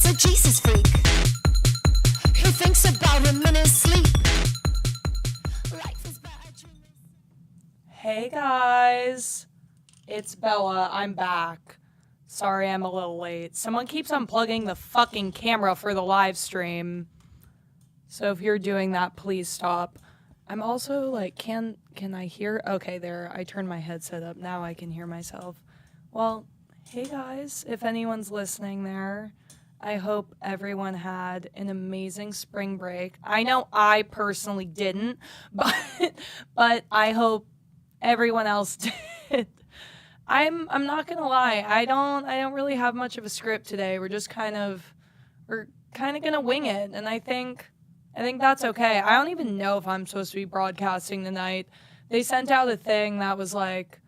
a Jesus freak. He thinks about him in his sleep. Life is bad. Hey guys, it's Bella. I'm back. Sorry I'm a little late. Someone keeps unplugging the fucking camera for the live stream. So if you're doing that, please stop. I'm also like, can I hear? Okay, there. I turned my headset up. Now I can hear myself. Well, hey guys, if anyone's listening there, I hope everyone had an amazing spring break. I know I personally didn't, but I hope everyone else did. I'm not gonna lie. I don't really have much of a script today. We're kind of gonna wing it, and I think that's okay. I don't even know if I'm supposed to be broadcasting tonight. They sent out a thing that was like,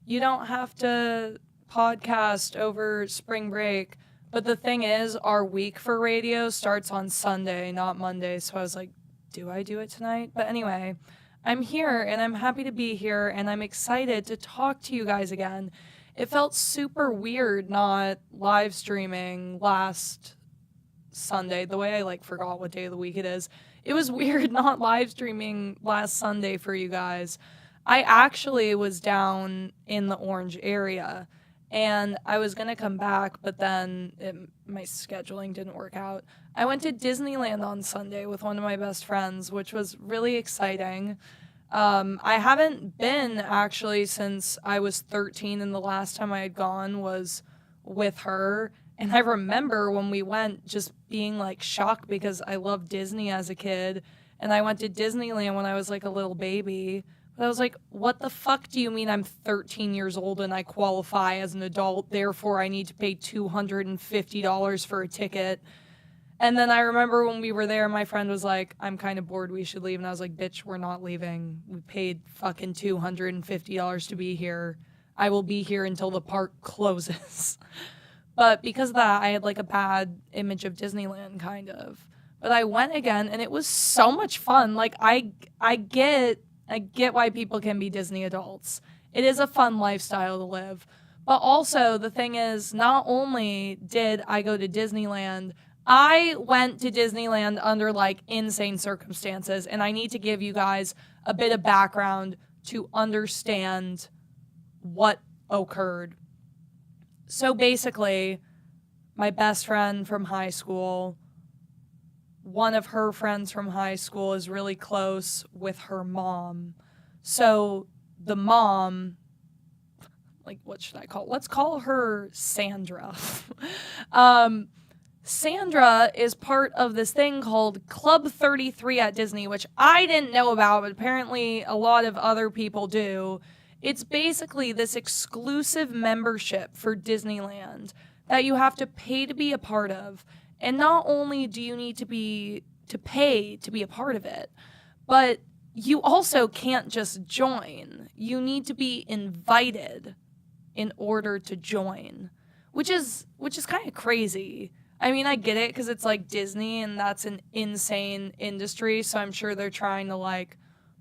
you don't have to podcast over spring break. But the thing is, our week for radio starts on Sunday, not Monday. So I was like, do I do it tonight? But anyway, I'm here and I'm happy to be here and I'm excited to talk to you guys again. It felt super weird not live streaming last Sunday, the way I forgot what day of the week it is. It was weird not live streaming last Sunday for you guys. I actually was down in the Orange area and I was going to come back, but then my scheduling didn't work out. I went to Disneyland on Sunday with one of my best friends, which was really exciting. I haven't been actually since I was 13, and the last time I had gone was with her. And I remember when we went just being shocked because I loved Disney as a kid. And I went to Disneyland when I was a little baby. But I was like, what the fuck do you mean I'm 13 years old and I qualify as an adult, therefore I need to pay $250 for a ticket? And then I remember when we were there, my friend was like, I'm kind of bored, we should leave. And I was like, bitch, we're not leaving. We paid fucking $250 to be here. I will be here until the park closes. But because of that, I had a bad image of Disneyland, kind of. But I went again, and it was so much fun. I get why people can be Disney adults. It is a fun lifestyle to live. But also, the thing is, not only did I go to Disneyland, I went to Disneyland under insane circumstances, and I need to give you guys a bit of background to understand what occurred. So basically, my best friend from high school, one of her friends from high school is really close with her mom. So the mom, what should I call? Let's call her Sandra. Sandra is part of this thing called Club 33 at Disney, which I didn't know about, but apparently a lot of other people do. It's basically this exclusive membership for Disneyland that you have to pay to be a part of. And not only do you need to pay to be a part of it, but you also can't just join. You need to be invited in order to join, which is kind of crazy. I mean, I get it because it's Disney and that's an insane industry, so I'm sure they're trying to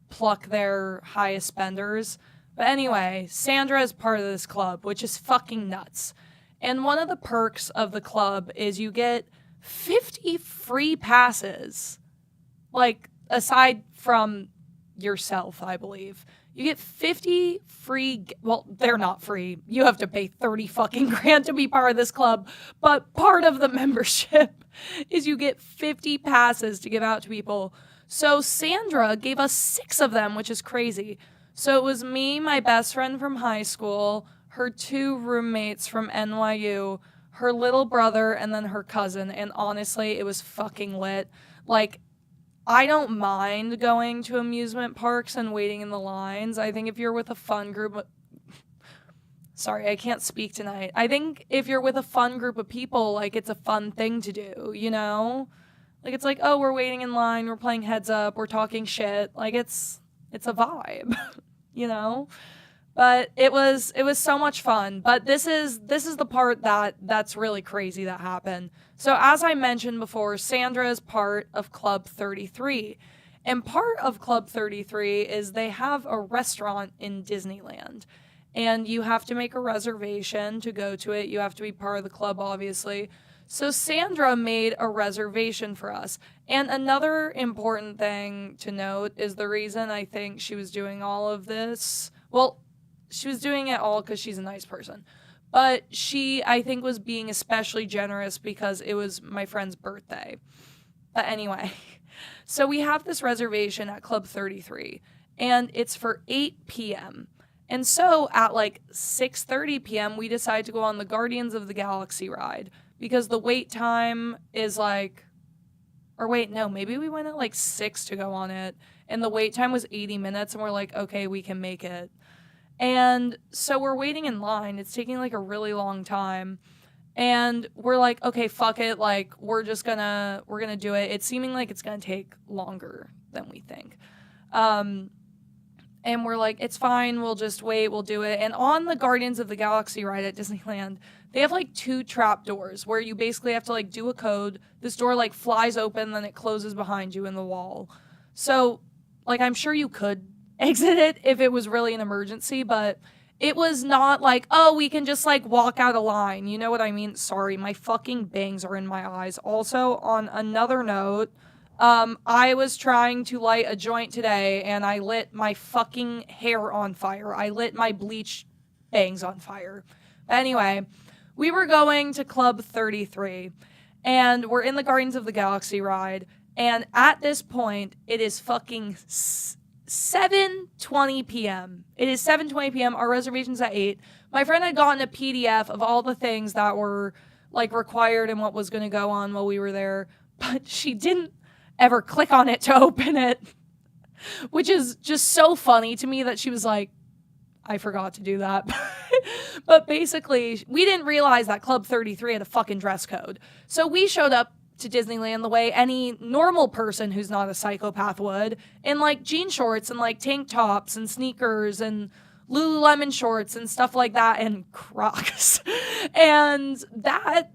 pluck their highest spenders. But anyway, Sandra is part of this club, which is fucking nuts. And one of the perks of the club is you get 50 free passes. Aside from yourself, I believe. You get 50 free, well, they're not free. You have to pay 30 fucking grand to be part of this club. But part of the membership is you get 50 passes to give out to people. So Sandra gave us 6 of them, which is crazy. So it was me, my best friend from high school, her 2 roommates from NYU, her little brother, and then her cousin. And honestly, it was fucking lit. I don't mind going to amusement parks and waiting in the lines. I think if you're with a fun group sorry, I can't speak tonight. I think if you're with a fun group of people, it's a fun thing to do, you know? It's oh, we're waiting in line, we're playing heads up, we're talking shit. It's a vibe, you know? But it was so much fun. But this is the part that's really crazy that happened. So as I mentioned before, Sandra is part of Club 33. And part of Club 33 is they have a restaurant in Disneyland. And you have to make a reservation to go to it. You have to be part of the club, obviously. So Sandra made a reservation for us. And another important thing to note is the reason I think she was doing all of this. Well, she was doing it all because she's a nice person. But she, I think, was being especially generous because it was my friend's birthday. But anyway, so we have this reservation at Club 33, and it's for 8 p.m. And so at like 6:30 p.m., we decide to go on the Guardians of the Galaxy ride because the wait time is like, or wait, no, maybe we went at like 6 to go on it, and the wait time was 80 minutes, and we're like, okay, we can make it. And so we're waiting in line. It's taking like a really long time. And we're like, okay, fuck it. Like, we're gonna do it. It's seeming like it's gonna take longer than we think. And we're like, it's fine. We'll just wait. We'll do it. And on the Guardians of the Galaxy ride at Disneyland, they have like 2 trap doors where you basically have to like do a code. This door like flies open, then it closes behind you in the wall. So, like, I'm sure you could exit it if it was really an emergency, but it was not like, oh, we can just like walk out a line. You know what I mean? Sorry, my fucking bangs are in my eyes. Also, on another note, I was trying to light a joint today and I lit my fucking hair on fire. I lit my bleach bangs on fire. Anyway, we were going to Club 33 and we're in the Guardians of the Galaxy ride. And at this point, it is fucking 7:20 p.m. It is 7:20 p.m. Our reservation's at 8. My friend had gotten a PDF of all the things that were like required and what was going to go on while we were there, but she didn't ever click on it to open it, which is just so funny to me that she was like, I forgot to do that. But basically, we didn't realize that Club 33 had a fucking dress code. So we showed up to Disneyland the way any normal person who's not a psychopath would, in like jean shorts and like tank tops and sneakers and Lululemon shorts and stuff like that and Crocs. And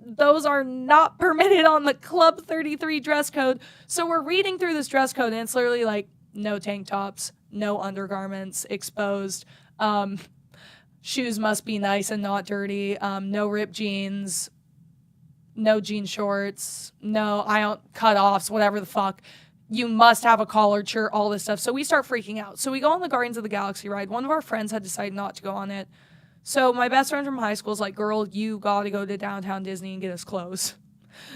those are not permitted on the Club 33 dress code. So we're reading through this dress code and it's literally like no tank tops, no undergarments exposed. Shoes must be nice and not dirty. No ripped jeans. No jean shorts, no cutoffs, whatever the fuck. You must have a collared shirt, all this stuff. So we start freaking out. So we go on the Guardians of the Galaxy ride. One of our friends had decided not to go on it. So my best friend from high school is like, girl, you gotta go to downtown Disney and get us clothes.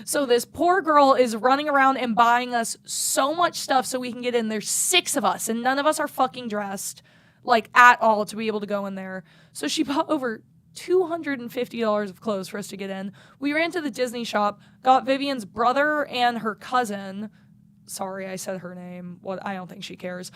So this poor girl is running around and buying us so much stuff so we can get in. There's 6 of us and none of us are fucking dressed like at all to be able to go in there. So she bought over $250 of clothes for us to get in. We ran to the Disney shop, got Vivian's brother and her cousin. Sorry, I said her name. I don't think she cares.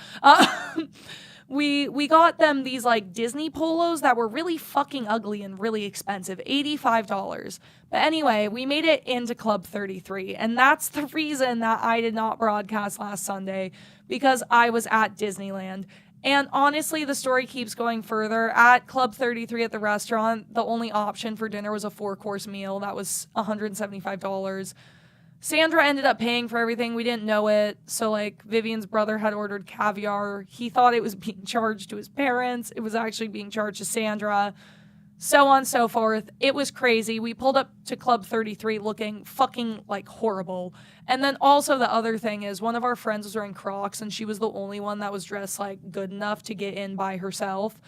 We got them these like Disney polos that were really fucking ugly and really expensive, $85. But anyway, we made it into Club 33, and that's the reason that I did not broadcast last Sunday, because I was at Disneyland. And honestly, the story keeps going further. At Club 33 at the restaurant, the only option for dinner was a 4-course meal. That was $175. Sandra ended up paying for everything. We didn't know it. So, like, Vivian's brother had ordered caviar. He thought it was being charged to his parents. It was actually being charged to Sandra. So on and so forth. It was crazy. We pulled up to Club 33 looking fucking, like, horrible. And then also the other thing is one of our friends was wearing Crocs, and she was the only one that was dressed, like, good enough to get in by herself.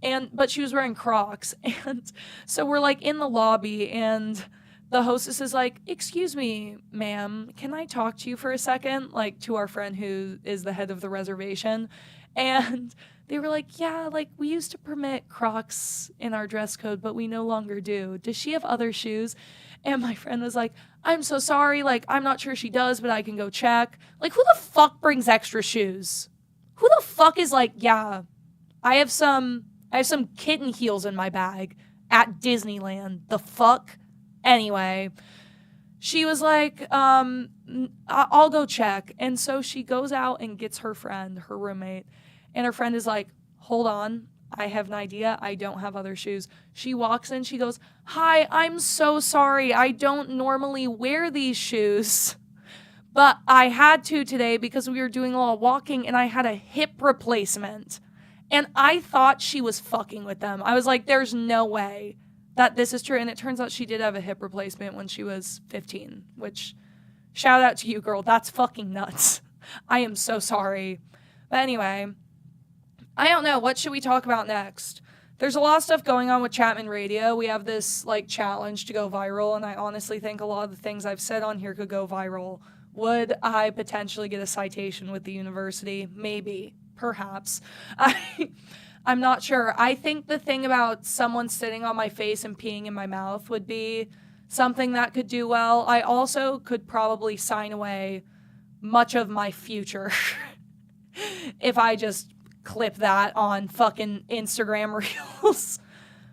But she was wearing Crocs. And so we're, like, in the lobby, and the hostess is like, excuse me, ma'am, can I talk to you for a second? Like, to our friend who is the head of the reservation. And they were like, yeah, like, we used to permit Crocs in our dress code, but we no longer do. Does she have other shoes? And my friend was like, I'm so sorry. Like, I'm not sure she does, but I can go check. Like, who the fuck brings extra shoes? Who the fuck is like, yeah, I have some kitten heels in my bag at Disneyland. The fuck? Anyway, she was like, I'll go check. And so she goes out and gets her friend, her roommate. And her friend is like, hold on, I have an idea. I don't have other shoes. She walks in, she goes, hi, I'm so sorry. I don't normally wear these shoes, but I had to today because we were doing a lot of walking and I had a hip replacement. And I thought she was fucking with them. I was like, there's no way that this is true. And it turns out she did have a hip replacement when she was 15, which, shout out to you, girl. That's fucking nuts. I am so sorry. But anyway, I don't know. What should we talk about next? There's a lot of stuff going on with Chapman Radio. We have this, like, challenge to go viral, and I honestly think a lot of the things I've said on here could go viral. Would I potentially get a citation with the university? Maybe. Perhaps. I'm not sure. I think the thing about someone sitting on my face and peeing in my mouth would be something that could do well. I also could probably sign away much of my future if I just clip that on fucking Instagram Reels.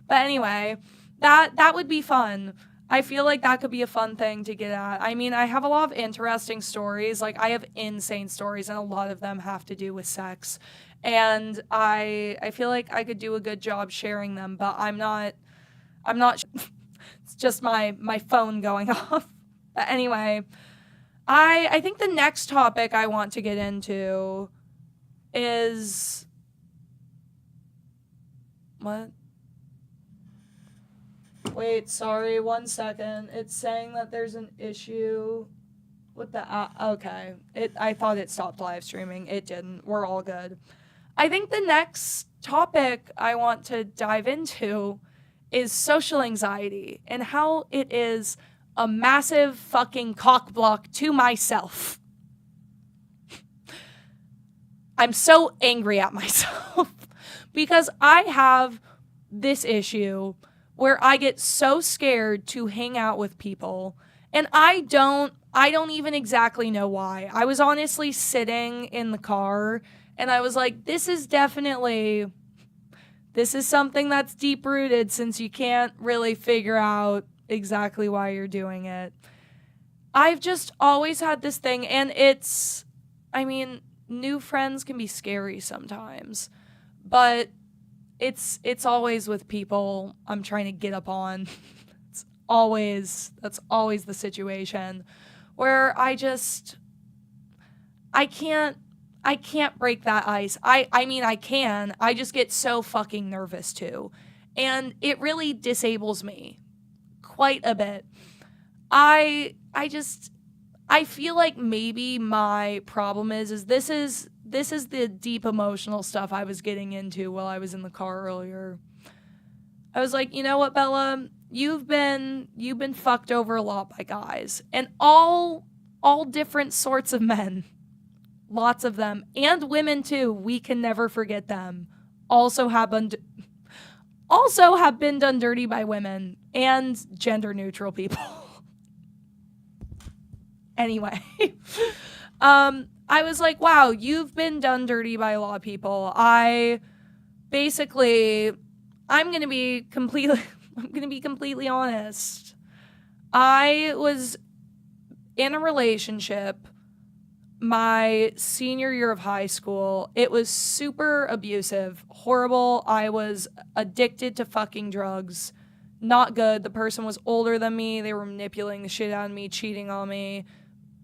But anyway, that would be fun. I feel like that could be a fun thing to get at. I mean, I have a lot of interesting stories. Like, I have insane stories, and a lot of them have to do with sex. And I feel like I could do a good job sharing them, but I'm not it's just my phone going off. But anyway, I think the next topic I want to get into is what? Wait, sorry, 1 second. It's saying that there's an issue with the okay. I thought it stopped live streaming. It didn't. We're all good. I think the next topic I want to dive into is social anxiety and how it is a massive fucking cock block to myself. I'm so angry at myself because I have this issue where I get so scared to hang out with people, and I don't even exactly know why. I was honestly sitting in the car and I was like, this is something that's deep rooted, since you can't really figure out exactly why you're doing it. I've just always had this thing, and new friends can be scary sometimes, but it's always with people I'm trying to get up on. That's always the situation where I can't break that ice. I can. I just get so fucking nervous too. And it really disables me quite a bit. I feel like maybe my problem is this is the deep emotional stuff I was getting into while I was in the car earlier. I was like, you know what, Bella? You've been fucked over a lot by guys. And all different sorts of men. Lots of them. And women too. We can never forget them. Also have been done dirty by women and gender neutral people. Anyway. I was like, wow, you've been done dirty by a lot of people. I'm going to be completely honest. I was in a relationship my senior year of high school. It was super abusive, horrible. I was addicted to fucking drugs. Not good. The person was older than me. They were manipulating the shit out of me, cheating on me.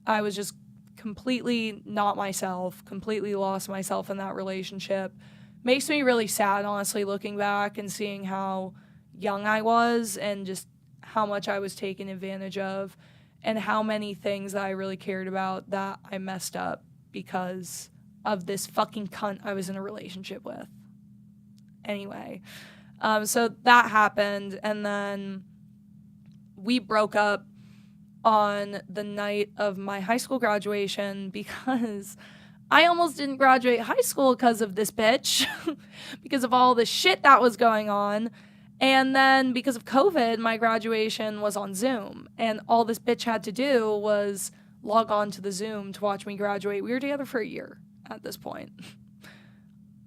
I was just completely not myself, completely lost myself in that relationship. Makes me really sad, honestly, looking back and seeing how young I was and just how much I was taken advantage of and how many things that I really cared about that I messed up because of this fucking cunt I was in a relationship with. Anyway, so that happened, and then we broke up on the night of my high school graduation because I almost didn't graduate high school because of this bitch, because of all the shit that was going on. And then because of COVID, my graduation was on Zoom, and all this bitch had to do was log on to the Zoom to watch me graduate. We were together for a year at this point.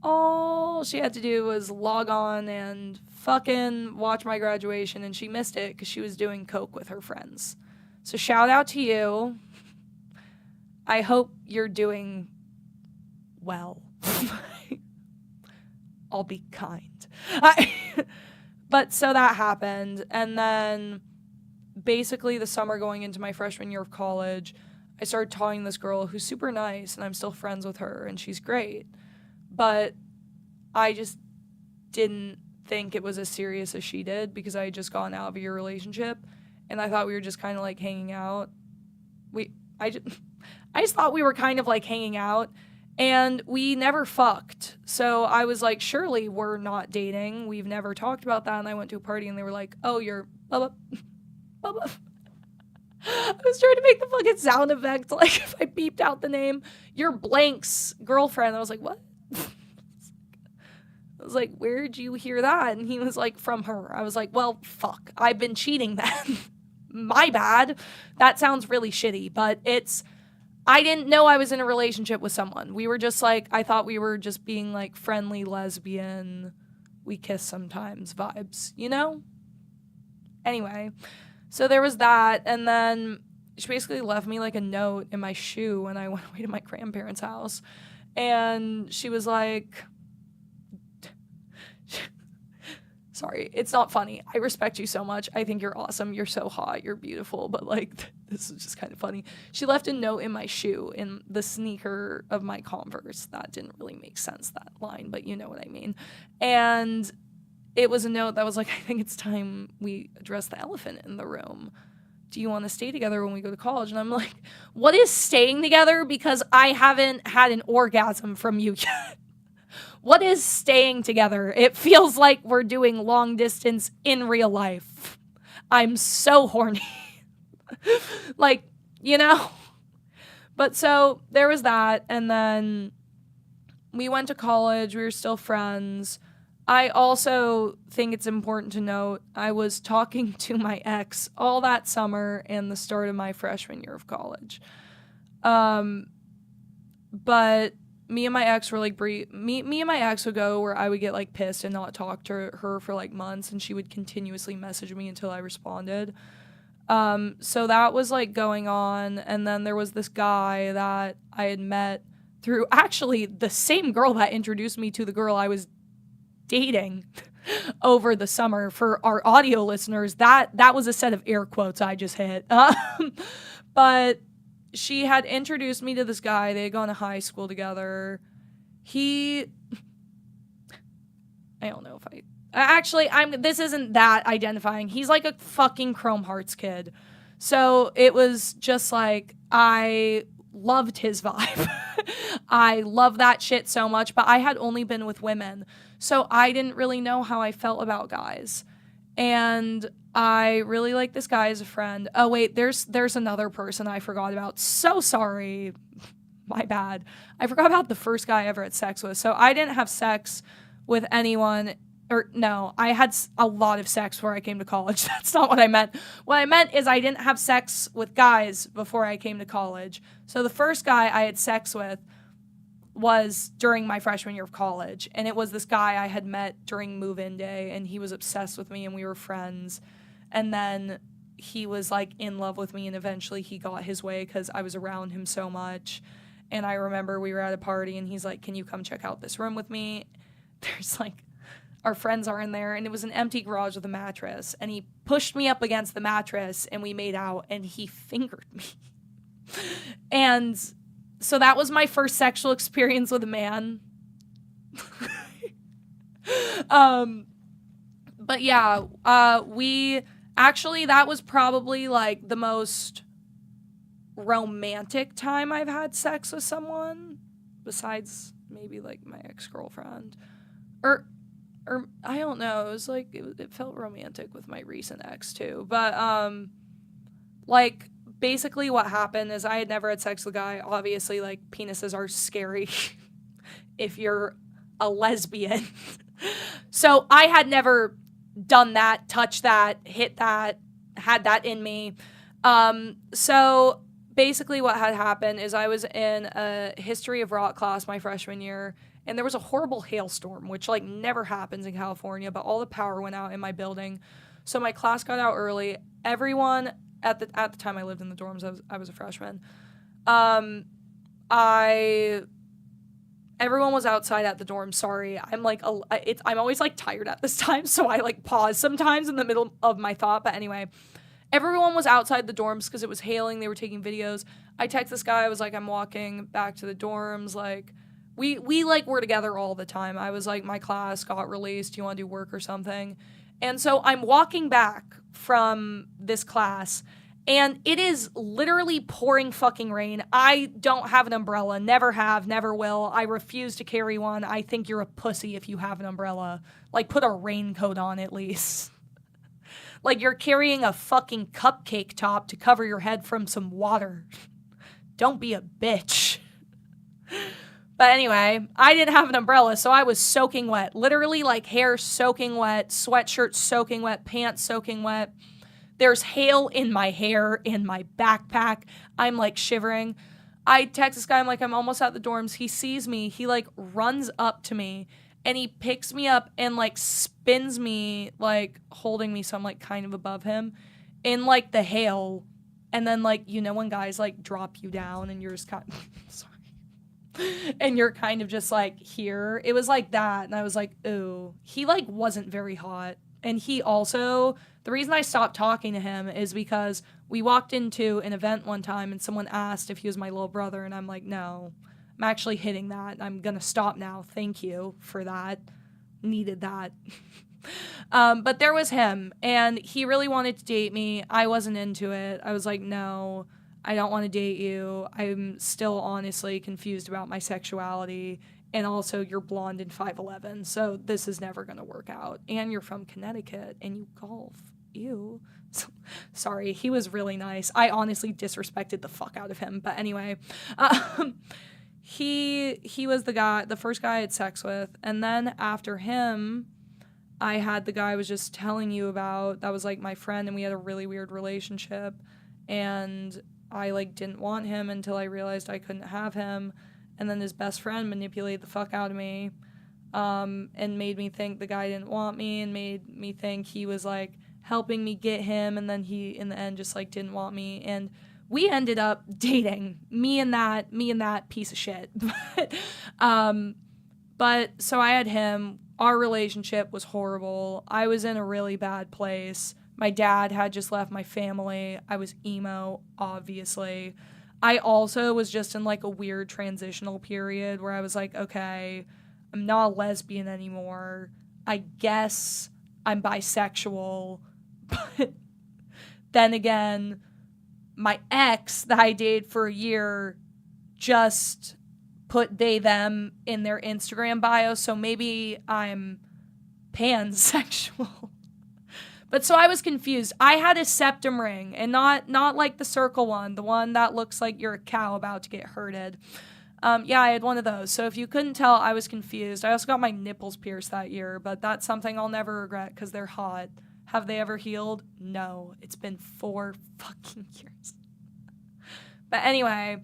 All she had to do was log on and fucking watch my graduation, and she missed it because she was doing coke with her friends. So shout out to you. I hope you're doing well. I'll be kind. But so that happened. And then basically the summer going into my freshman year of college, I started talking to this girl who's super nice, and I'm still friends with her, and she's great. But I just didn't think it was as serious as she did because I had just gotten out of a year relationship and I thought we were just kind of like hanging out. I just thought we were kind of like hanging out and we never fucked. So I was like, surely we're not dating. We've never talked about that. And I went to a party and they were like, oh, you're Bubba. Bubba. I was trying to make the fucking sound effect, like if I beeped out the name, your blank's girlfriend. I was like, what? I was like, where'd you hear that? And he was like, from her. I was like, well, fuck, I've been cheating then. My bad. That sounds really shitty, but I didn't know I was in a relationship with someone. We were just like, I thought we were just being like friendly lesbian, we kiss sometimes vibes, you know? Anyway, so there was that, and then she basically left me like a note in my shoe when I went away to my grandparents' house, and she was like, sorry, it's not funny. I respect you so much. I think you're awesome. You're so hot. You're beautiful. But like, this is just kind of funny. She left a note in my shoe in the sneaker of my Converse. That didn't really make sense, that line, but you know what I mean. And it was a note that was like, I think it's time we address the elephant in the room. Do you want to stay together when we go to college? And I'm like, what is staying together? Because I haven't had an orgasm from you yet. What is staying together? It feels like we're doing long distance in real life. I'm so horny. Like, you know? But so there was that. And then we went to college. We were still friends. I also think it's important to note I was talking to my ex all that summer and the start of my freshman year of college. But me and my ex were like me and my ex would go where I would get like pissed and not talk to her for like months, and she would continuously message me until I responded. So that was like going on, and then there was this guy that I had met through actually the same girl that introduced me to the girl I was dating over the summer. For our audio listeners, that was a set of air quotes I just hit. But she had introduced me to this guy. They had gone to high school together. I don't know if this isn't that identifying. He's like a fucking Chrome Hearts kid. So it was just like, I loved his vibe. I love that shit so much, but I had only been with women. So I didn't really know how I felt about guys. And I really like this guy as a friend. Oh, wait, there's another person I forgot about. So sorry. My bad. I forgot about the first guy I ever had sex with. So I didn't have sex with anyone. Or no, I had a lot of sex before I came to college. That's not what I meant. What I meant is I didn't have sex with guys before I came to college. So the first guy I had sex with was during my freshman year of college. And it was this guy I had met during move-in day, and he was obsessed with me and we were friends. And then he was like in love with me, and eventually he got his way because I was around him so much. And I remember we were at a party and he's like, can you come check out this room with me? There's like, our friends are in there, and it was an empty garage with a mattress. And he pushed me up against the mattress and we made out, and he fingered me. And so that was my first sexual experience with a man. But yeah, that was probably like the most romantic time I've had sex with someone, besides maybe like my ex-girlfriend. Or I don't know, it was like, it felt romantic with my recent ex too. But, like, basically what happened is I had never had sex with a guy. Obviously, like, penises are scary if you're a lesbian. So I had never done that, touched that, hit that, had that in me. So basically what had happened is I was in a history of rock class my freshman year, and there was a horrible hailstorm, which like never happens in California, but all the power went out in my building. So my class got out early. Everyone at the time I lived in the dorms, I was a freshman. Everyone was outside at the dorm. Sorry. I'm always like tired at this time, so I like pause sometimes in the middle of my thought. But anyway, everyone was outside the dorms because it was hailing. They were taking videos. I text this guy. I was like, I'm walking back to the dorms. Like, We like were together all the time. I was like, my class got released. Do you want to do work or something? And so I'm walking back from this class, and it is literally pouring fucking rain. I don't have an umbrella. Never have, never will. I refuse to carry one. I think you're a pussy if you have an umbrella. Like, put a raincoat on at least. Like, you're carrying a fucking cupcake top to cover your head from some water. Don't be a bitch. But anyway, I didn't have an umbrella, so I was soaking wet. Literally, like, hair soaking wet, sweatshirt soaking wet, pants soaking wet. There's hail in my hair, in my backpack. I'm, like, shivering. I text this guy. I'm like, I'm almost at the dorms. He sees me. He, like, runs up to me, and he picks me up and, like, spins me, like, holding me so I'm, like, kind of above him in, like, the hail. And then, like, you know when guys, like, drop you down and you're just kind of... sorry. And you're kind of just like here. It was like that. And I was like, ooh. He like wasn't very hot. And he also, the reason I stopped talking to him is because we walked into an event one time and someone asked if he was my little brother. And I'm like, no, I'm actually hitting that. I'm going to stop now. Thank you for that. Needed that. But there was him and he really wanted to date me. I wasn't into it. I was like, no. I don't want to date you. I'm still honestly confused about my sexuality. And also, you're blonde and 5'11", so this is never going to work out. And you're from Connecticut, and you golf. Ew. Sorry, he was really nice. I honestly disrespected the fuck out of him. But anyway, he was the first guy I had sex with. And then after him, I had the guy I was just telling you about. That was like my friend, and we had a really weird relationship. And I, like, didn't want him until I realized I couldn't have him. And then his best friend manipulated the fuck out of me and made me think the guy didn't want me and made me think he was, like, helping me get him. And then he, in the end, just, like, didn't want me. And we ended up dating. Me and that piece of shit. But so I had him. Our relationship was horrible. I was in a really bad place. My dad had just left my family. I was emo, obviously. I also was just in, like, a weird transitional period where I was like, okay, I'm not a lesbian anymore. I guess I'm bisexual. But then again, my ex that I dated for a year just put they, them in their Instagram bio, so maybe I'm pansexual. But so I was confused. I had a septum ring, and not like the circle one, the one that looks like you're a cow about to get herded. Yeah, I had one of those. So if you couldn't tell, I was confused. I also got my nipples pierced that year, but that's something I'll never regret because they're hot. Have they ever healed? No. It's been 4 fucking years. But anyway,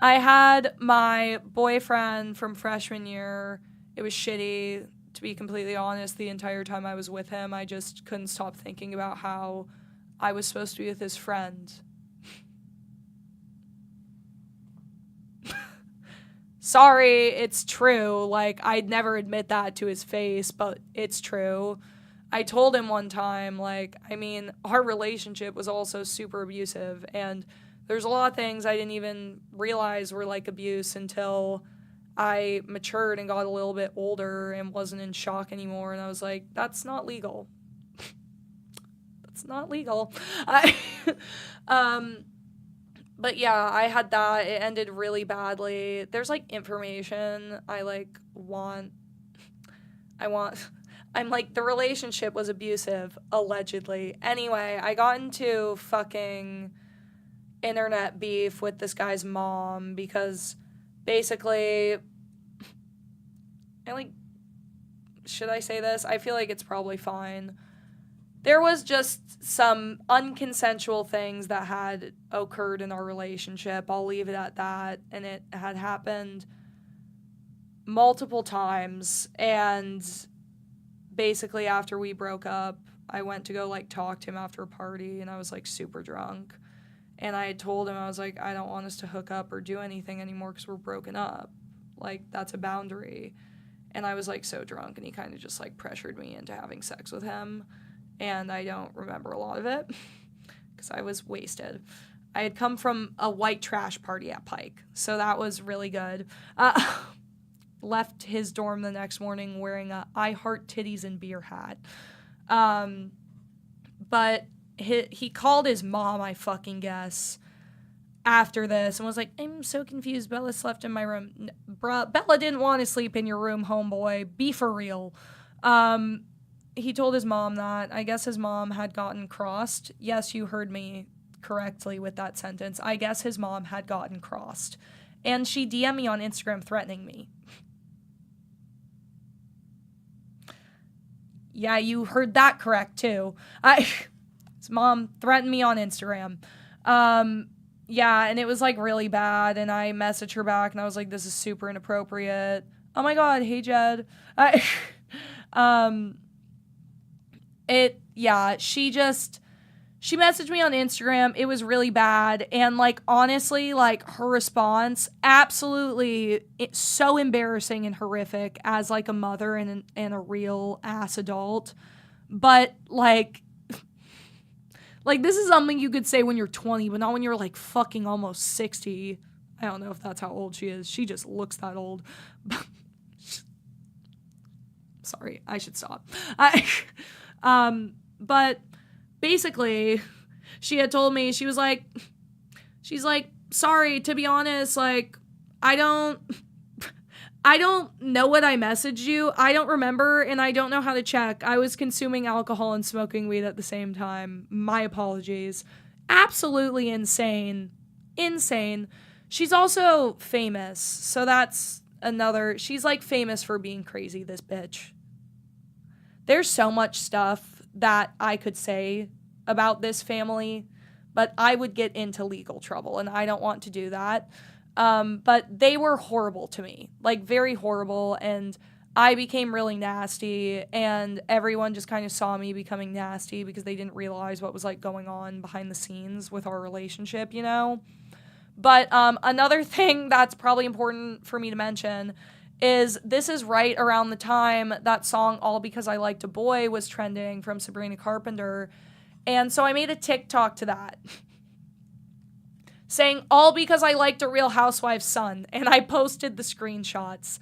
I had my boyfriend from freshman year. It was shitty. To be completely honest, the entire time I was with him, I just couldn't stop thinking about how I was supposed to be with his friend. Sorry, it's true. Like, I'd never admit that to his face, but it's true. I told him one time, like, I mean, our relationship was also super abusive, and there's a lot of things I didn't even realize were, like, abuse until I matured and got a little bit older and wasn't in shock anymore. And I was like, that's not legal. That's not legal. But yeah, I had that. It ended really badly. There's like information I'm like, the relationship was abusive, allegedly. Anyway, I got into fucking internet beef with this guy's mom because basically, should I say this? I feel like it's probably fine. There was just some unconsensual things that had occurred in our relationship. I'll leave it at that. And it had happened multiple times. And basically after we broke up, I went to go, like, talk to him after a party, and I was, like, super drunk. And I had told him, I was like, I don't want us to hook up or do anything anymore because we're broken up. Like, that's a boundary. And I was, like, so drunk, and he kind of just, like, pressured me into having sex with him. And I don't remember a lot of it because I was wasted. I had come from a white trash party at Pike, so that was really good. left his dorm the next morning wearing a I Heart Titties and Beer hat. But he called his mom, I fucking guess, after this and was like, I'm so confused. Bella slept in my room. Bruh, Bella didn't want to sleep in your room, homeboy. Be for real. He told his mom that. I guess his mom had gotten crossed. Yes, you heard me correctly with that sentence. I guess his mom had gotten crossed. And she DM'd me on Instagram threatening me. Yeah, you heard that correct, too. His mom threatened me on Instagram. Yeah, and it was, like, really bad, and I messaged her back, and I was like, this is super inappropriate. Oh, my God, hey, Jed. She messaged me on Instagram. It was really bad, and, like, honestly, like, her response, absolutely, it's so embarrassing and horrific as, like, a mother and a real-ass adult, but, like, this is something you could say when you're 20, but not when you're, like, fucking almost 60. I don't know if that's how old she is. She just looks that old. Sorry, I should stop. But basically, she had told me, she's like, sorry, to be honest, like, I don't know what I messaged you. I don't remember, and I don't know how to check. I was consuming alcohol and smoking weed at the same time. My apologies. Absolutely insane. Insane. She's also famous, so that's another... She's, like, famous for being crazy, this bitch. There's so much stuff that I could say about this family, but I would get into legal trouble, and I don't want to do that. But they were horrible to me, like, very horrible, and I became really nasty, and everyone just kind of saw me becoming nasty because they didn't realize what was, like, going on behind the scenes with our relationship, you know? But another thing that's probably important for me to mention is this is right around the time that song All Because I Liked a Boy was trending from Sabrina Carpenter, and so I made a TikTok to that. Saying, all because I liked a Real Housewives son. And I posted the screenshots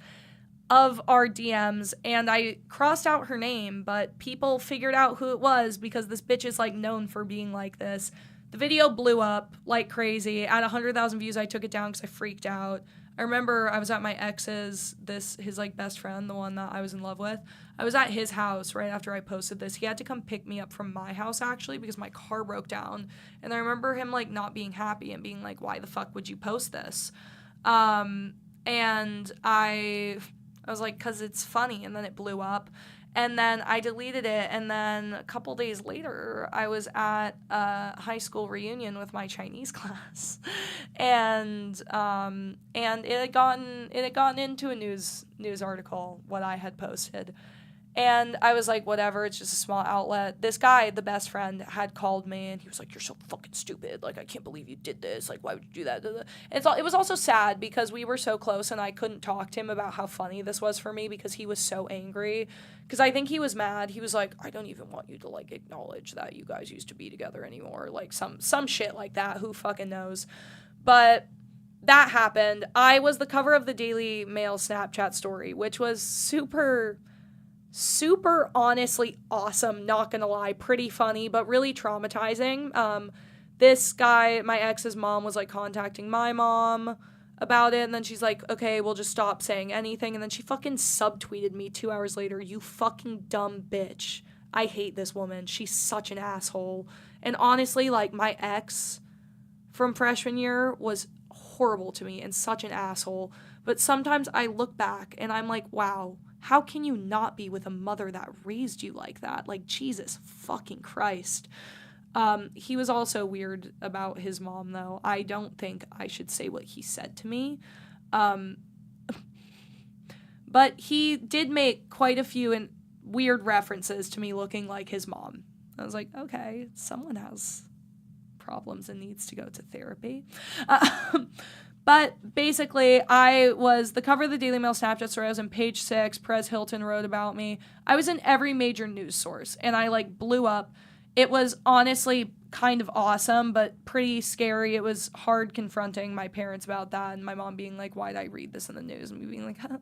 of our DMs, and I crossed out her name, but people figured out who it was because this bitch is, like, known for being like this. The video blew up like crazy. At 100,000 views, I took it down because I freaked out. I remember I was at my ex's, his, like, best friend, the one that I was in love with. I was at his house right after I posted this. He had to come pick me up from my house, actually, because my car broke down. And I remember him, like, not being happy and being like, why the fuck would you post this? And I was like, because it's funny. And then it blew up. And then I deleted it, and then a couple days later, I was at a high school reunion with my Chinese class, and it had gotten into a news article what I had posted, and I was like, whatever, it's just a small outlet. This guy, the best friend, had called me, and he was like, you're so fucking stupid. Like, I can't believe you did this. Like, why would you do that? And it was also sad because we were so close, and I couldn't talk to him about how funny this was for me because he was so angry. Because I think he was mad. He was like, I don't even want you to, like, acknowledge that you guys used to be together anymore. Like, some shit like that. Who fucking knows? But that happened. I was the cover of the Daily Mail Snapchat story, which was super honestly awesome, not gonna lie, pretty funny, but really traumatizing. This guy, my ex's mom, was, like, contacting my mom about it, and then she's like, okay, we'll just stop saying anything, and then she fucking subtweeted me 2 hours later, you fucking dumb bitch. I hate this woman. She's such an asshole. And honestly, like, my ex from freshman year was horrible to me and such an asshole, but sometimes I look back and I'm like, wow, how can you not be with a mother that raised you like that? Like, Jesus fucking Christ. He was also weird about his mom, though. I don't think I should say what he said to me. But he did make quite a few weird references to me looking like his mom. I was like, okay, someone has problems and needs to go to therapy. But basically, I was the cover of the Daily Mail Snapchat story. I was in Page 6. Perez Hilton wrote about me. I was in every major news source, and I, like, blew up. it was honestly kind of awesome, but pretty scary. It was hard confronting my parents about that, and my mom being like, why'd I read this in the news? And me being like, huh?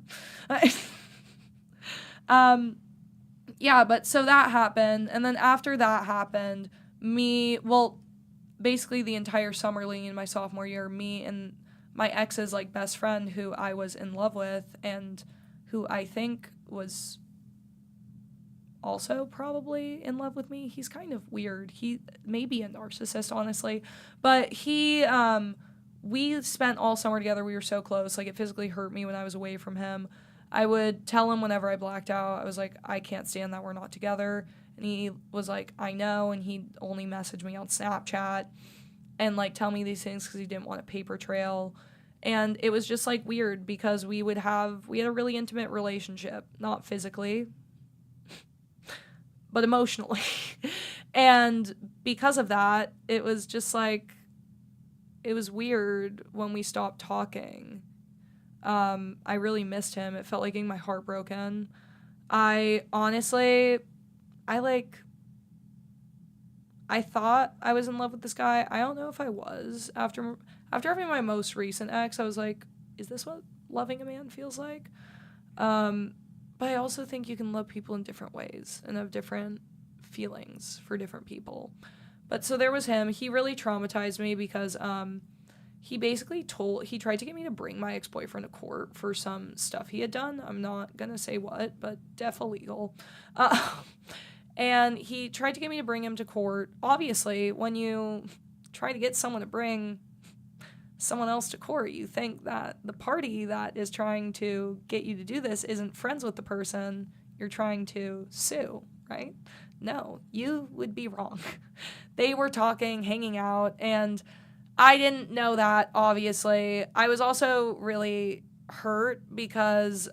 Yeah, but so that happened, and then after that happened, basically the entire summer leading in my sophomore year, me and my ex's, like, best friend, who I was in love with, and who I think was also probably in love with me. He's kind of weird. He may be a narcissist, honestly. But we spent all summer together. We were so close. Like, it physically hurt me when I was away from him. I would tell him whenever I blacked out, I was like, I can't stand that we're not together. And he was like, I know. And he'd only message me on Snapchat and, like, tell me these things because he didn't want a paper trail. And it was just, like, weird because we had a really intimate relationship, not physically, but emotionally. And because of that, it was just like, it was weird when we stopped talking. I really missed him. It felt like getting my heart broken. I thought I was in love with this guy. I don't know if I was. After having my most recent ex, I was like, is this what loving a man feels like? But I also think you can love people in different ways and have different feelings for different people. But so there was him. He really traumatized me because he tried to get me to bring my ex-boyfriend to court for some stuff he had done. I'm not going to say what, but def illegal. And he tried to get me to bring him to court. Obviously, when you try to get someone to bring someone else to court, you think that the party that is trying to get you to do this isn't friends with the person you're trying to sue, right? No, you would be wrong. They were talking, hanging out, and I didn't know that, obviously. I was also really hurt because,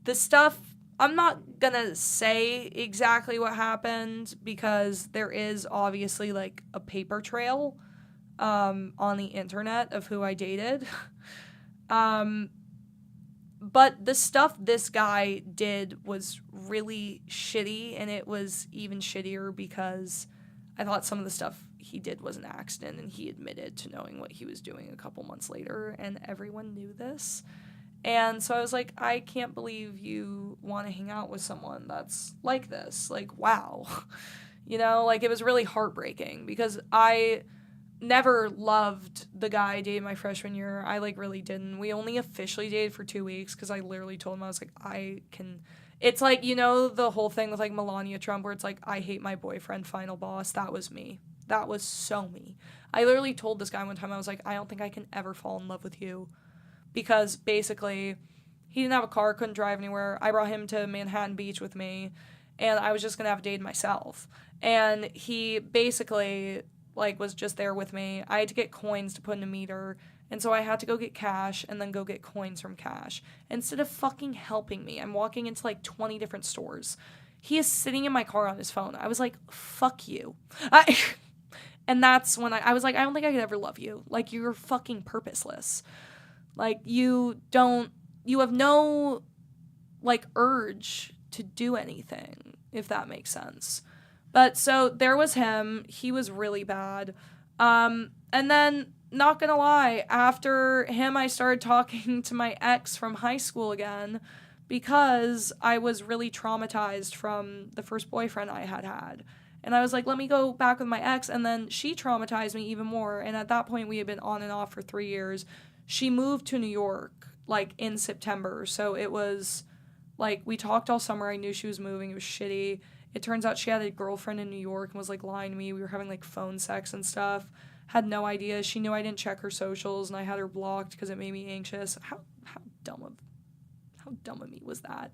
the stuff, I'm not gonna say exactly what happened because there is obviously, like, a paper trail on the internet of who I dated. But the stuff this guy did was really shitty, and it was even shittier because I thought some of the stuff he did was an accident, and he admitted to knowing what he was doing a couple months later, and everyone knew this. And so I was like, I can't believe you want to hang out with someone that's like this. Like, wow. You know, like, it was really heartbreaking because I never loved the guy I dated my freshman year. I, like, really didn't. We only officially dated for 2 weeks because I literally told him, I was like, it's like, you know, the whole thing with, like, Melania Trump where it's like, I hate my boyfriend, final boss. That was me. That was so me. I literally told this guy one time, I was like, I don't think I can ever fall in love with you. Because basically, he didn't have a car, couldn't drive anywhere. I brought him to Manhattan Beach with me, and I was just going to have a date myself. And he basically, like, was just there with me. I had to get coins to put in a meter, and so I had to go get cash and then go get coins from cash. Instead of fucking helping me, I'm walking into, like, 20 different stores. He is sitting in my car on his phone. I was like, fuck you. And that's when I was like, I don't think I could ever love you. Like, you're fucking purposeless. Like, you have no, like, urge to do anything, if that makes sense. But so there was him. He was really bad. And then, not gonna lie, after him, I started talking to my ex from high school again because I was really traumatized from the first boyfriend I had. And I was like, let me go back with my ex. And then she traumatized me even more. And at that point, we had been on and off for 3 years. She moved to New York, like, in September, so it was, like, we talked all summer. I knew she was moving. It was shitty. It turns out she had a girlfriend in New York and was, like, lying to me. We were having, like, phone sex and stuff. Had no idea. She knew I didn't check her socials, and I had her blocked because it made me anxious. How dumb of me was that?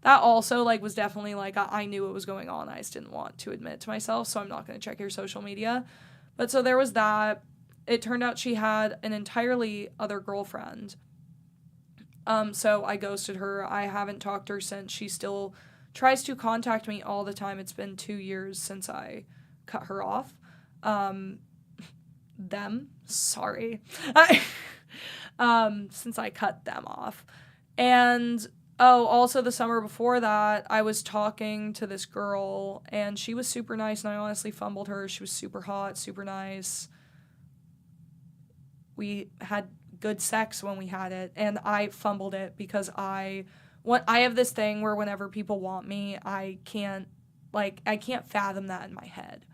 That also, like, was definitely, like, I knew what was going on. I just didn't want to admit it to myself, so I'm not going to check your social media. But so there was that. It turned out she had an entirely other girlfriend. So I ghosted her. I haven't talked to her since. She still tries to contact me all the time. It's been 2 years since I cut her off. Sorry. Since I cut them off. And Oh, also the summer before that, I was talking to this girl, and she was super nice, and I honestly fumbled her. She was super hot, super nice. We had good sex when we had it, and I fumbled it because I have this thing where whenever people want me, I can't fathom that in my head.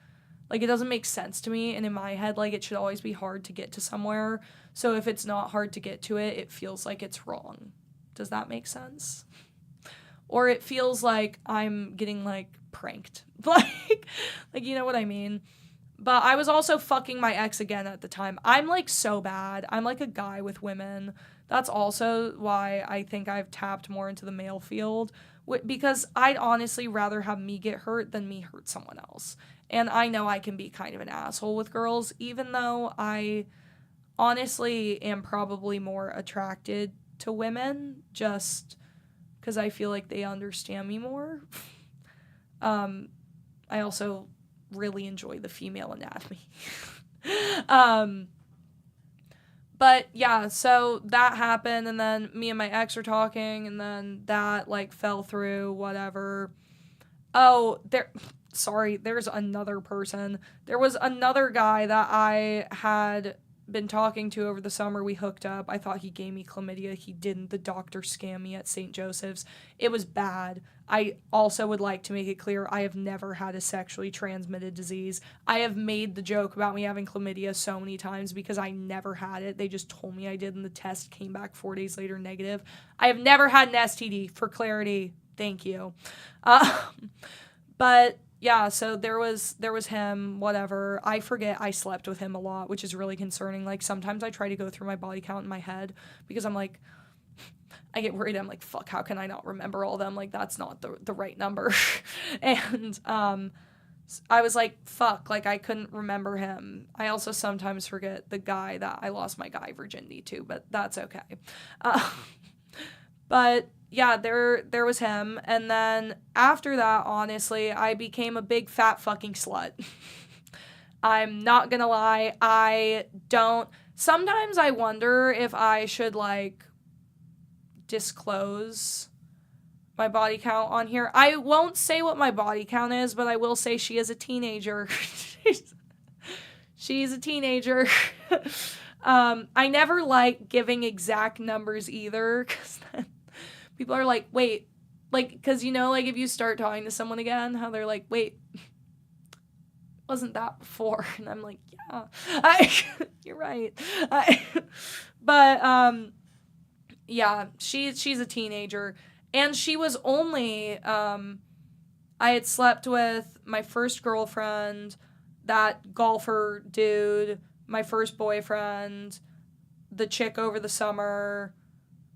Like, it doesn't make sense to me, and in my head, like, it should always be hard to get to somewhere. So if it's not hard to get to it, it feels like it's wrong. Does that make sense? Or it feels like I'm getting, like, pranked. like, you know what I mean? But I was also fucking my ex again at the time. I'm, like, so bad. I'm, like, a guy with women. That's also why I think I've tapped more into the male field. Because I'd honestly rather have me get hurt than me hurt someone else. And I know I can be kind of an asshole with girls, even though I honestly am probably more attracted to women just because I feel like they understand me more. I also really enjoy the female anatomy. But yeah, so that happened, and then me and my ex are talking, and then that, like, fell through, whatever. Oh, there's another person. There was another guy that I had been talking to over the summer. We hooked up. I thought he gave me chlamydia. He didn't. The doctor scammed me at St. Joseph's. It was bad. I also would like to make it clear I have never had a sexually transmitted disease. I have made the joke about me having chlamydia so many times because I never had it. They just told me I did, and the test came back 4 days later negative. I have never had an STD, for clarity. Thank you. But yeah, so there was him, whatever. I forget I slept with him a lot, which is really concerning. Like, sometimes I try to go through my body count in my head because I'm like, I get worried. I'm like, fuck, how can I not remember all of them? Like, that's not the right number. And I was like, fuck, like, I couldn't remember him. I also sometimes forget the guy that I lost my guy virginity to, but that's okay. But yeah, there was him. And then after that, honestly, I became a big fat fucking slut. I'm not gonna lie. Sometimes I wonder if I should, like, disclose my body count on here. I won't say what my body count is, but I will say she is a teenager. She's a teenager. I never like giving exact numbers either, because then people are like, wait, like, because, you know, like, if you start talking to someone again, how they're like, wait, wasn't that before? And I'm like, yeah, you're right. But yeah, she's a teenager, and she was only, I had slept with my first girlfriend, that golfer dude, my first boyfriend, the chick over the summer,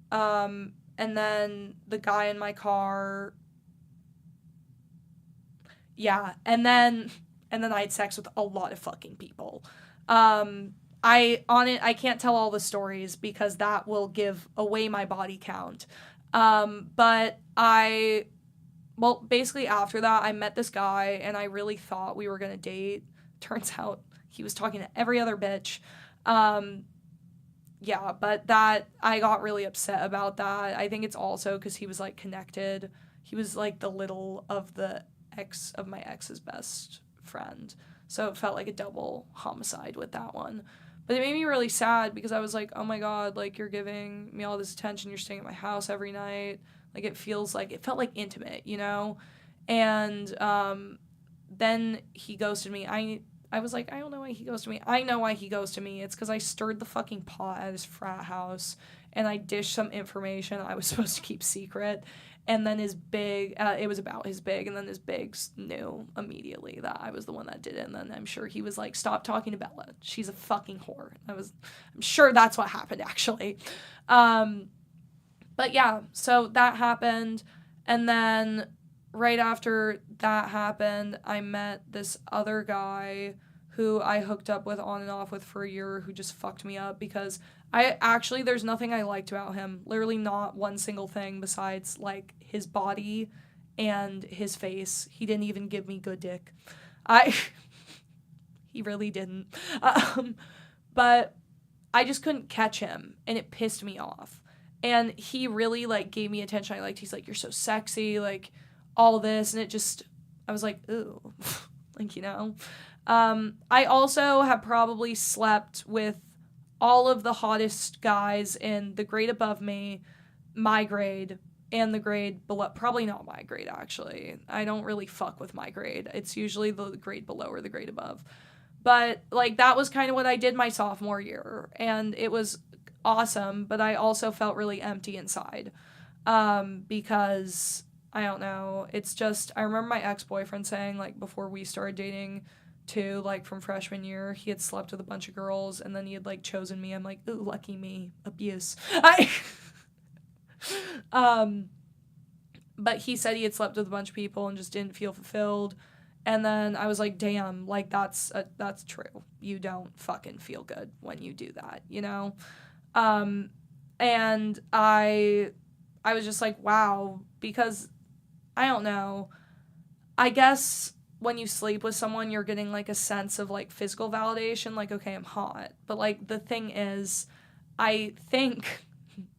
and then the guy in my car. Yeah, and then I had sex with a lot of fucking people. I can't tell all the stories because that will give away my body count. But basically after that, I met this guy, and I really thought we were gonna date. Turns out he was talking to every other bitch. Yeah, but that, I got really upset about that. I think it's also because he was, like, connected. He was, like, the little of the ex of my ex's best friend. So it felt like a double homicide with that one. But it made me really sad because I was like, oh my God, like, you're giving me all this attention. You're staying at my house every night. Like, it felt like intimate, you know? And then he ghosted me. I was like, I don't know why he ghosted me. I know why he ghosted me. It's because I stirred the fucking pot at his frat house, and I dished some information I was supposed to keep secret. And then it was about his big, and then his bigs knew immediately that I was the one that did it. And then I'm sure he was like, stop talking to Bella. She's a fucking whore. I'm sure that's what happened, actually. But yeah, so that happened. And then right after that happened, I met this other guy who I hooked up with on and off with for a year, who just fucked me up because there's nothing I liked about him. Literally not one single thing besides, like, his body and his face. He didn't even give me good dick. He really didn't. But I just couldn't catch him, and it pissed me off. And he really, like, gave me attention. He's like, you're so sexy, like, all this. And I was like, ooh, like, you know. I also have probably slept with all of the hottest guys in the grade above me, my grade, and the grade below. Probably not my grade, actually. I don't really fuck with my grade. It's usually the grade below or the grade above. But, like, that was kind of what I did my sophomore year. And it was awesome, but I also felt really empty inside. Because, I don't know, it's just, I remember my ex-boyfriend saying, like, before we started dating, too, like, from freshman year, he had slept with a bunch of girls, and then he had, like, chosen me. I'm like, ooh, lucky me. Abuse. But he said he had slept with a bunch of people and just didn't feel fulfilled. And then I was like, damn, like, that's true. You don't fucking feel good when you do that, you know? And I was just like, wow, because, I don't know, I guess when you sleep with someone, you're getting, like, a sense of, like, physical validation, like, okay, I'm hot. But, like, the thing is, I think,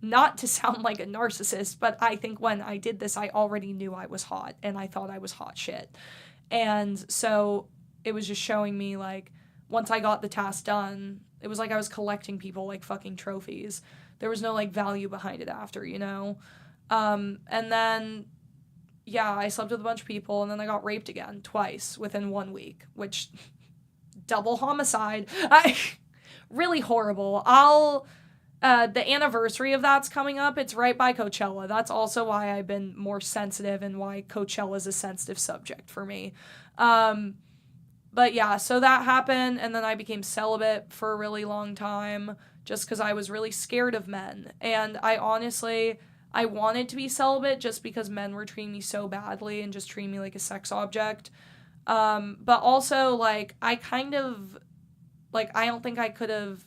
not to sound like a narcissist, but I think when I did this, I already knew I was hot, and I thought I was hot shit. And so it was just showing me, like, once I got the task done, it was like I was collecting people like fucking trophies. There was no, like, value behind it after, you know? And then, yeah, I slept with a bunch of people, and then I got raped again twice within 1 week, which, double homicide. Really horrible. The anniversary of that's coming up. It's right by Coachella. That's also why I've been more sensitive and why Coachella is a sensitive subject for me. But yeah, so that happened, and then I became celibate for a really long time just because I was really scared of men. And I wanted to be celibate just because men were treating me so badly and just treating me like a sex object. But also, like, I don't think I could have.